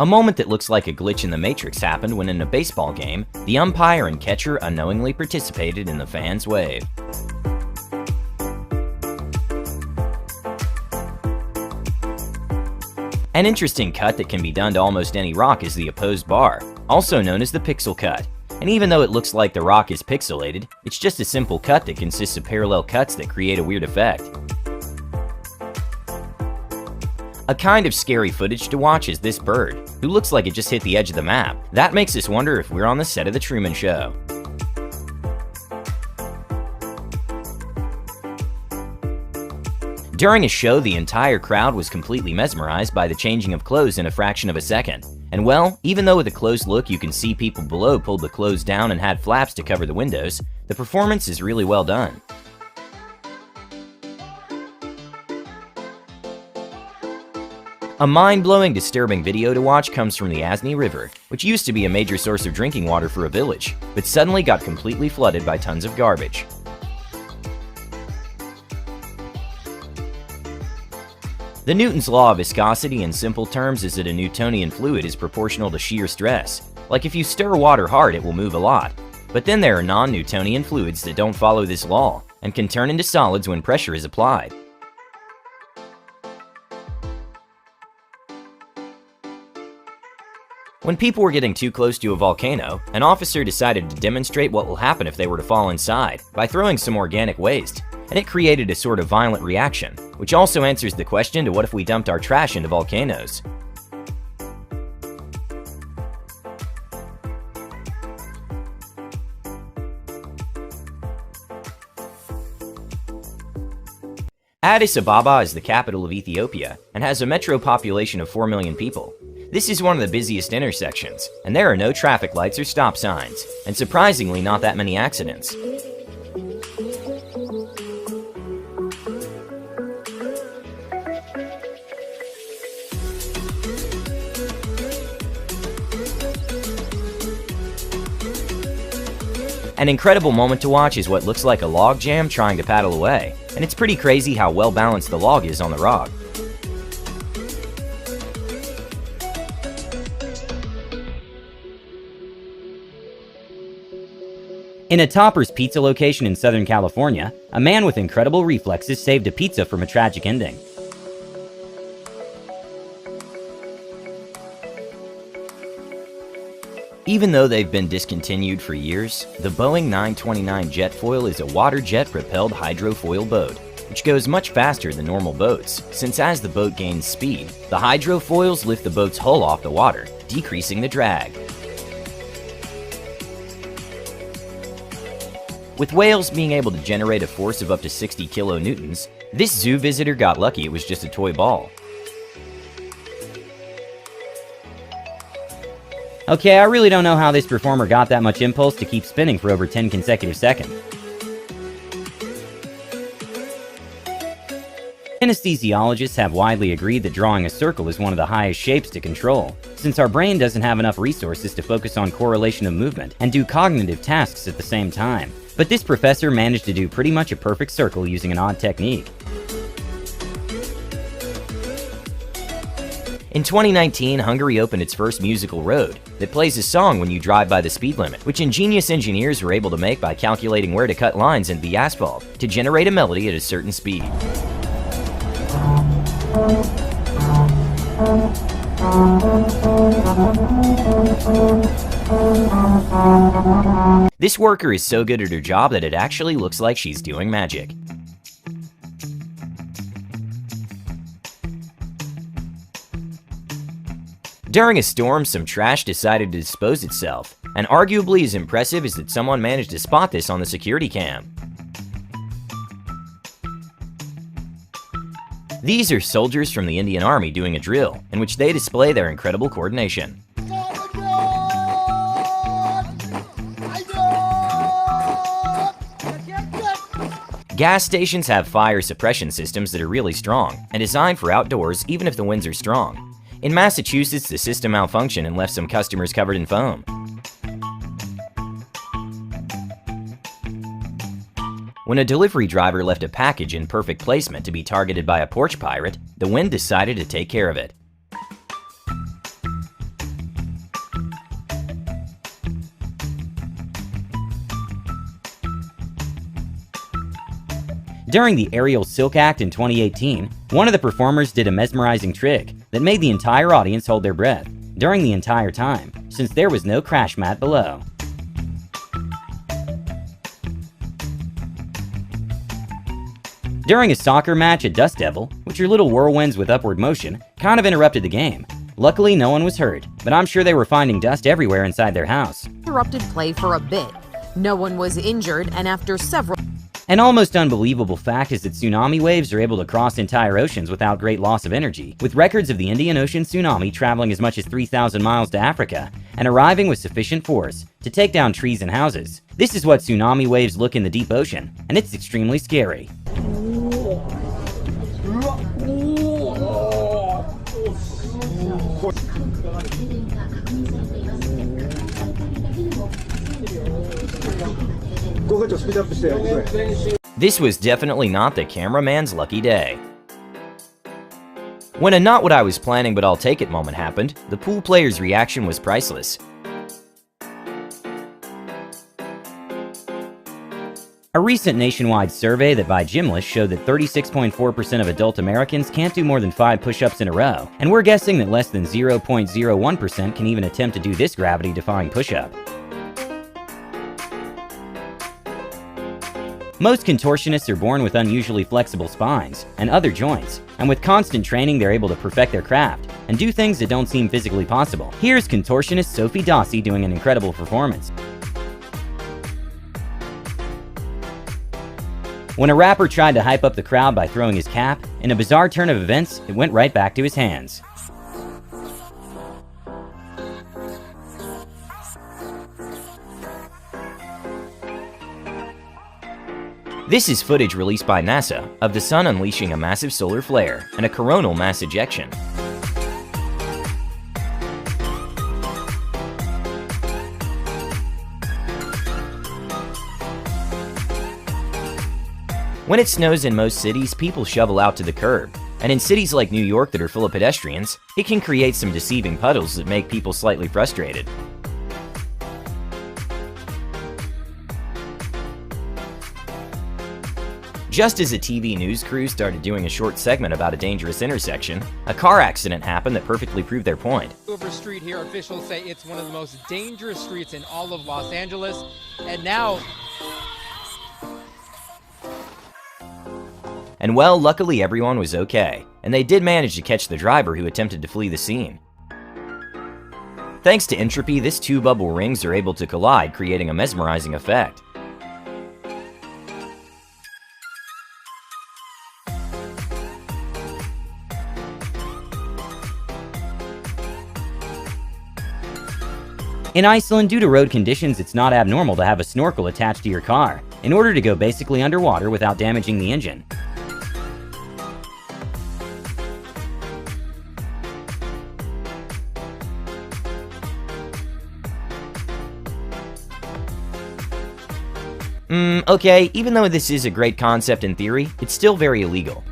A moment that looks like a glitch in the Matrix happened when in a baseball game, the umpire and catcher unknowingly participated in the fans' wave. An interesting cut that can be done to almost any rock is the opposed bar, also known as the pixel cut. And even though it looks like the rock is pixelated, it's just a simple cut that consists of parallel cuts that create a weird effect. A kind of scary footage to watch is this bird, who looks like it just hit the edge of the map. That makes us wonder if we're on the set of The Truman Show. During a show, the entire crowd was completely mesmerized by the changing of clothes in a fraction of a second. And well, even though with a close look you can see people below pulled the clothes down and had flaps to cover the windows, the performance is really well done. A mind-blowing, disturbing video to watch comes from the Asni River, which used to be a major source of drinking water for a village, but suddenly got completely flooded by tons of garbage. The Newton's law of viscosity in simple terms is that a Newtonian fluid is proportional to shear stress. Like if you stir water hard, it will move a lot. But then there are non-Newtonian fluids that don't follow this law and can turn into solids when pressure is applied. When people were getting too close to a volcano, an officer decided to demonstrate what will happen if they were to fall inside by throwing some organic waste, and it created a sort of violent reaction, which also answers the question to what if we dumped our trash into volcanoes. Addis Ababa is the capital of Ethiopia and has a metro population of 4 million people. This is one of the busiest intersections, and there are no traffic lights or stop signs, and surprisingly not that many accidents. An incredible moment to watch is what looks like a log jam trying to paddle away, and it's pretty crazy how well balanced the log is on the rock. In a Topper's Pizza location in Southern California, a man with incredible reflexes saved a pizza from a tragic ending. Even though they've been discontinued for years, the Boeing 929 Jetfoil is a water jet-propelled hydrofoil boat, which goes much faster than normal boats, since as the boat gains speed, the hydrofoils lift the boat's hull off the water, decreasing the drag. With whales being able to generate a force of up to 60 kilonewtons, this zoo visitor got lucky it was just a toy ball. Okay, I really don't know how this performer got that much impulse to keep spinning for over 10 consecutive seconds. Anesthesiologists have widely agreed that drawing a circle is one of the highest shapes to control, since our brain doesn't have enough resources to focus on correlation of movement and do cognitive tasks at the same time. But this professor managed to do pretty much a perfect circle using an odd technique. In 2019, Hungary opened its first musical road that plays a song when you drive by the speed limit, which ingenious engineers were able to make by calculating where to cut lines into the asphalt to generate a melody at a certain speed. This worker is so good at her job that it actually looks like she's doing magic. During a storm, some trash decided to dispose itself, and arguably as impressive is that someone managed to spot this on the security cam. These are soldiers from the Indian Army doing a drill, in which they display their incredible coordination. Gas stations have fire suppression systems that are really strong, and designed for outdoors even if the winds are strong. In Massachusetts, the system malfunctioned and left some customers covered in foam. When a delivery driver left a package in perfect placement to be targeted by a porch pirate, the wind decided to take care of it. During the Aerial Silk Act in 2018, one of the performers did a mesmerizing trick that made the entire audience hold their breath during the entire time, since there was no crash mat below. During a soccer match at Dust Devil, which are little whirlwinds with upward motion, kind of interrupted the game. Luckily, no one was hurt, but I'm sure they were finding dust everywhere inside their house. Interrupted play for a bit. No one was injured, and after several... An almost unbelievable fact is that tsunami waves are able to cross entire oceans without great loss of energy, with records of the Indian Ocean tsunami traveling as much as 3,000 miles to Africa and arriving with sufficient force to take down trees and houses. This is what tsunami waves look in the deep ocean, and it's extremely scary. This was definitely not the cameraman's lucky day. When a not what I was planning but I'll take it moment happened, the pool player's reaction was priceless. A recent nationwide survey that by Gymlist showed that 36.4% of adult Americans can't do more than 5 push-ups in a row, and we're guessing that less than 0.01% can even attempt to do this gravity-defying push-up. Most contortionists are born with unusually flexible spines and other joints, and with constant training they're able to perfect their craft and do things that don't seem physically possible. Here's contortionist Sophie Dossi doing an incredible performance. When a rapper tried to hype up the crowd by throwing his cap, in a bizarre turn of events, it went right back to his hands. This is footage released by NASA of the sun unleashing a massive solar flare and a coronal mass ejection. When it snows in most cities, people shovel out to the curb, and in cities like New York that are full of pedestrians, it can create some deceiving puddles that make people slightly frustrated. Just as a TV news crew started doing a short segment about a dangerous intersection, a car accident happened that perfectly proved their point. Hoover Street here, officials say it's one of the most dangerous streets in all of Los Angeles, and now... And well, luckily everyone was okay, and they did manage to catch the driver who attempted to flee the scene. Thanks to entropy, these two bubble rings are able to collide, creating a mesmerizing effect. In Iceland, due to road conditions, it's not abnormal to have a snorkel attached to your car, in order to go basically underwater without damaging the engine. Okay, even though this is a great concept in theory, it's still very illegal.